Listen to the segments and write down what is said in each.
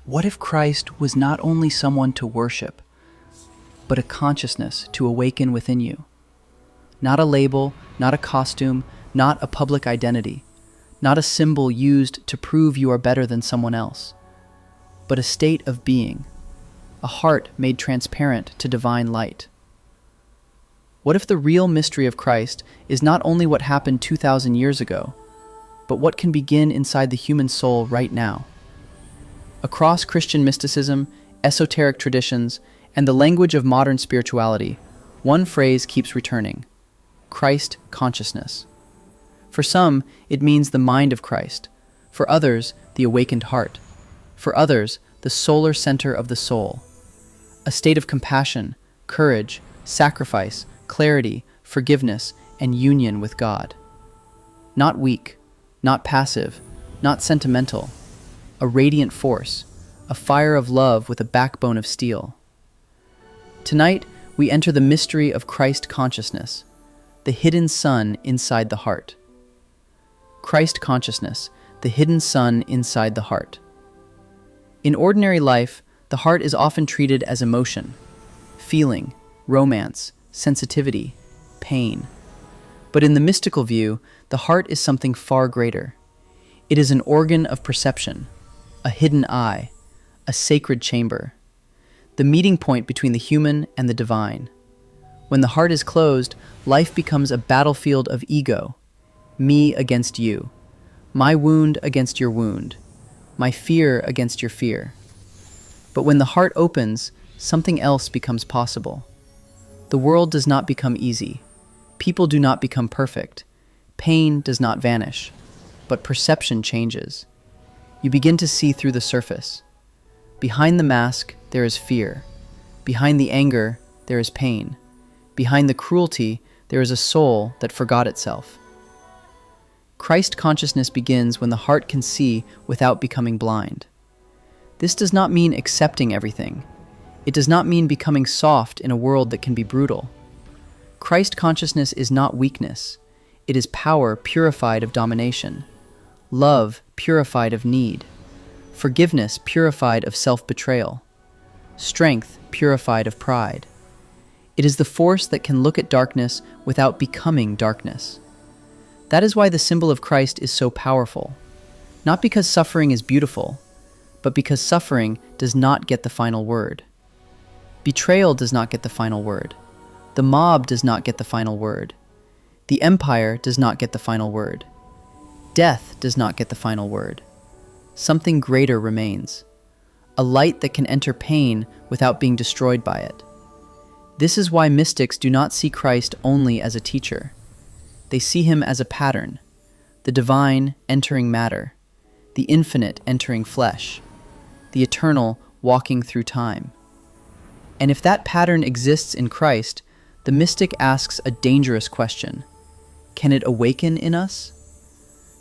What if Christ was not only someone to worship, but a consciousness to awaken within you? Not a label, not a costume, not a public identity, not a symbol used to prove you are better than someone else, but a state of being, a heart made transparent to divine light. What if the real mystery of Christ is not only what happened 2,000 years ago, but what can begin inside the human soul right now? Across Christian mysticism, esoteric traditions, and the language of modern spirituality, one phrase keeps returning: Christ consciousness. For some, it means the mind of Christ. For others, the awakened heart. For others, the solar center of the soul. A state of compassion, courage, sacrifice, clarity, forgiveness, and union with God. Not weak, not passive, not sentimental. A radiant force, a fire of love with a backbone of steel. Tonight, we enter the mystery of Christ consciousness, the hidden sun inside the heart. Christ consciousness, the hidden sun inside the heart. In ordinary life, the heart is often treated as emotion, feeling, romance, sensitivity, pain. But in the mystical view, the heart is something far greater. It is an organ of perception, a hidden eye, a sacred chamber, the meeting point between the human and the divine. When the heart is closed, life becomes a battlefield of ego, me against you, my wound against your wound, my fear against your fear. But when the heart opens, something else becomes possible. The world does not become easy. People do not become perfect. Pain does not vanish, but perception changes. You begin to see through the surface. Behind the mask, there is fear. Behind the anger, there is pain. Behind the cruelty, there is a soul that forgot itself. Christ consciousness begins when the heart can see without becoming blind. This does not mean accepting everything. It does not mean becoming soft in a world that can be brutal. Christ consciousness is not weakness. It is power purified of domination, love purified of need, forgiveness purified of self-betrayal, strength purified of pride. It is the force that can look at darkness without becoming darkness. That is why the symbol of Christ is so powerful. Not because suffering is beautiful, but because suffering does not get the final word. Betrayal does not get the final word. The mob does not get the final word. The empire does not get the final word. Death does not get the final word. Something greater remains. A light that can enter pain without being destroyed by it. This is why mystics do not see Christ only as a teacher. They see him as a pattern, the divine entering matter, the infinite entering flesh, the eternal walking through time. And if that pattern exists in Christ, the mystic asks a dangerous question. Can it awaken in us?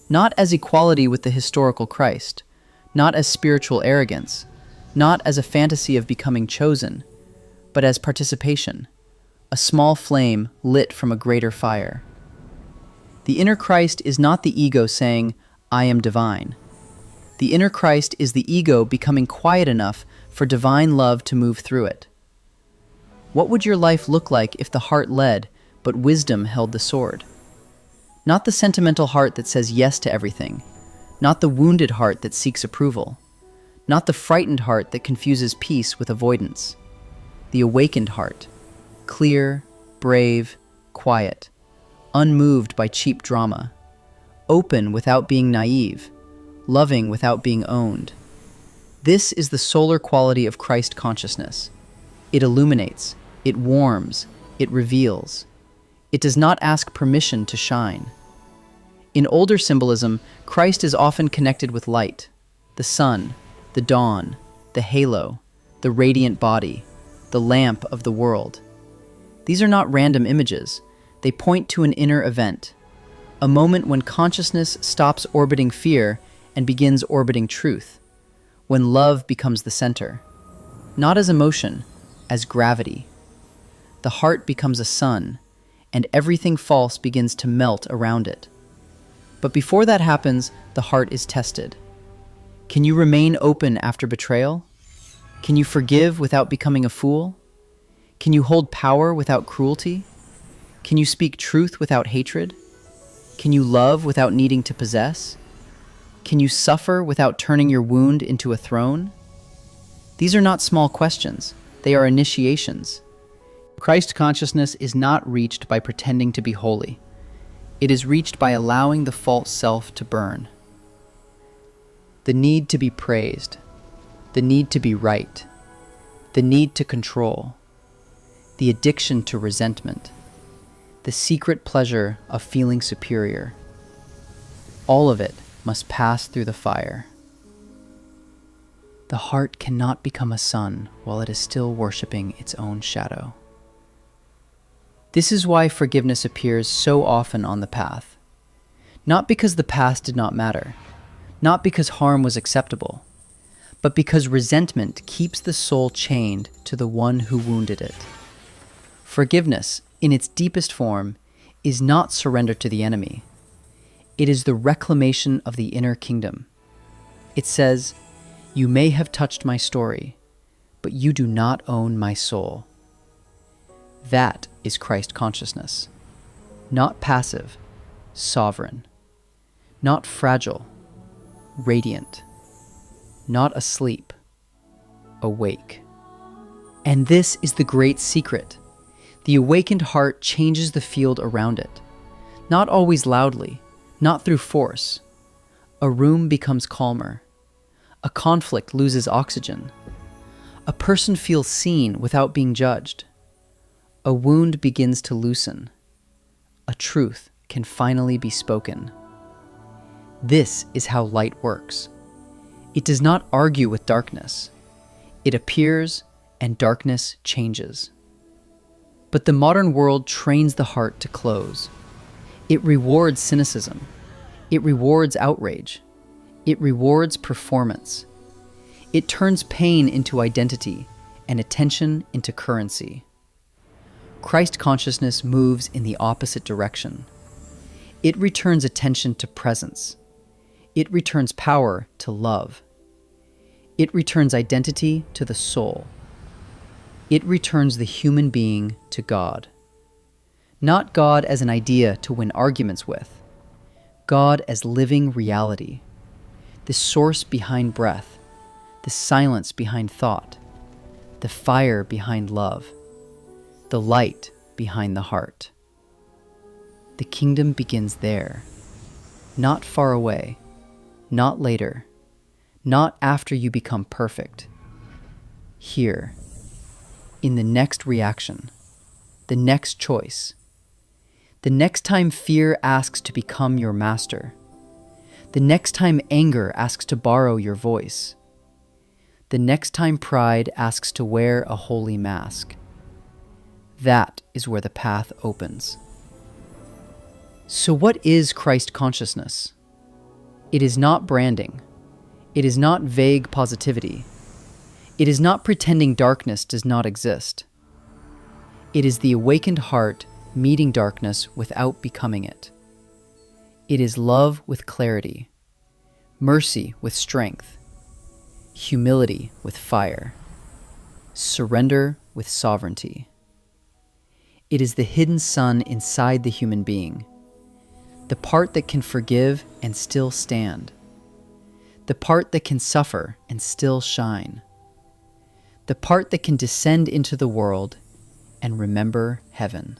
Not as equality with the historical Christ, not as spiritual arrogance, not as a fantasy of becoming chosen, but as participation, a small flame lit from a greater fire. The inner Christ is not the ego saying, I am divine. The inner Christ is the ego becoming quiet enough for divine love to move through it. What would your life look like if the heart led, but wisdom held the sword? Not the sentimental heart that says yes to everything, not the wounded heart that seeks approval, not the frightened heart that confuses peace with avoidance. The awakened heart, clear, brave, quiet, unmoved by cheap drama, open without being naive, loving without being owned. This is the solar quality of Christ consciousness. It illuminates, it warms, it reveals. It does not ask permission to shine. In older symbolism, Christ is often connected with light, the sun, the dawn, the halo, the radiant body, the lamp of the world. These are not random images. They point to an inner event, a moment when consciousness stops orbiting fear and begins orbiting truth, when love becomes the center, not as emotion, as gravity. The heart becomes a sun, and everything false begins to melt around it. But before that happens, the heart is tested. Can you remain open after betrayal? Can you forgive without becoming a fool? Can you hold power without cruelty? Can you speak truth without hatred? Can you love without needing to possess? Can you suffer without turning your wound into a throne? These are not small questions. They are initiations. Christ consciousness is not reached by pretending to be holy. It is reached by allowing the false self to burn. The need to be praised, the need to be right, the need to control, the addiction to resentment, the secret pleasure of feeling superior. All of it must pass through the fire. The heart cannot become a sun while it is still worshiping its own shadow. This is why forgiveness appears so often on the path. Not because the past did not matter, not because harm was acceptable, but because resentment keeps the soul chained to the one who wounded it. Forgiveness, in its deepest form, is not surrender to the enemy. It is the reclamation of the inner kingdom. It says, "You may have touched my story, but you do not own my soul." That is Christ consciousness. Not passive, sovereign. Not fragile, radiant. Not asleep, awake. And this is the great secret. The awakened heart changes the field around it. Not always loudly, not through force. A room becomes calmer. A conflict loses oxygen. A person feels seen without being judged. A wound begins to loosen. A truth can finally be spoken. This is how light works. It does not argue with darkness. It appears, and darkness changes. But the modern world trains the heart to close. It rewards cynicism. It rewards outrage. It rewards performance. It turns pain into identity and attention into currency. Christ consciousness moves in the opposite direction. It returns attention to presence. It returns power to love. It returns identity to the soul. It returns the human being to God. Not God as an idea to win arguments with. God as living reality. The source behind breath. The silence behind thought. The fire behind love. The light behind the heart. The kingdom begins there. Not far away. Not later. Not after you become perfect. Here. In the next reaction, the next choice, the next time fear asks to become your master, the next time anger asks to borrow your voice, the next time pride asks to wear a holy mask. That is where the path opens. So what is Christ consciousness? It is not branding. It is not vague positivity. It is not pretending darkness does not exist. It is the awakened heart meeting darkness without becoming it. It is love with clarity, mercy with strength, humility with fire, surrender with sovereignty. It is the hidden sun inside the human being, the part that can forgive and still stand, the part that can suffer and still shine, the part that can descend into the world and remember heaven.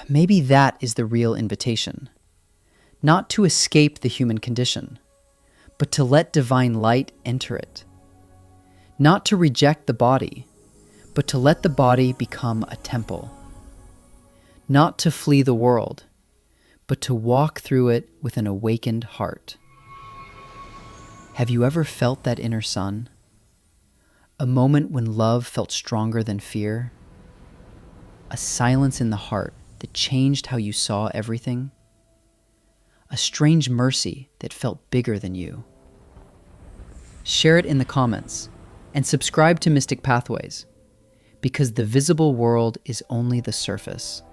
Maybe that is the real invitation. Not to escape the human condition, but to let divine light enter it. Not to reject the body, but to let the body become a temple. Not to flee the world, but to walk through it with an awakened heart. Have you ever felt that inner sun? A moment when love felt stronger than fear? A silence in the heart that changed how you saw everything? A strange mercy that felt bigger than you? Share it in the comments and subscribe to Mystic Pathways, because the visible world is only the surface,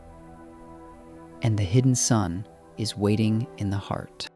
and the hidden sun is waiting in the heart.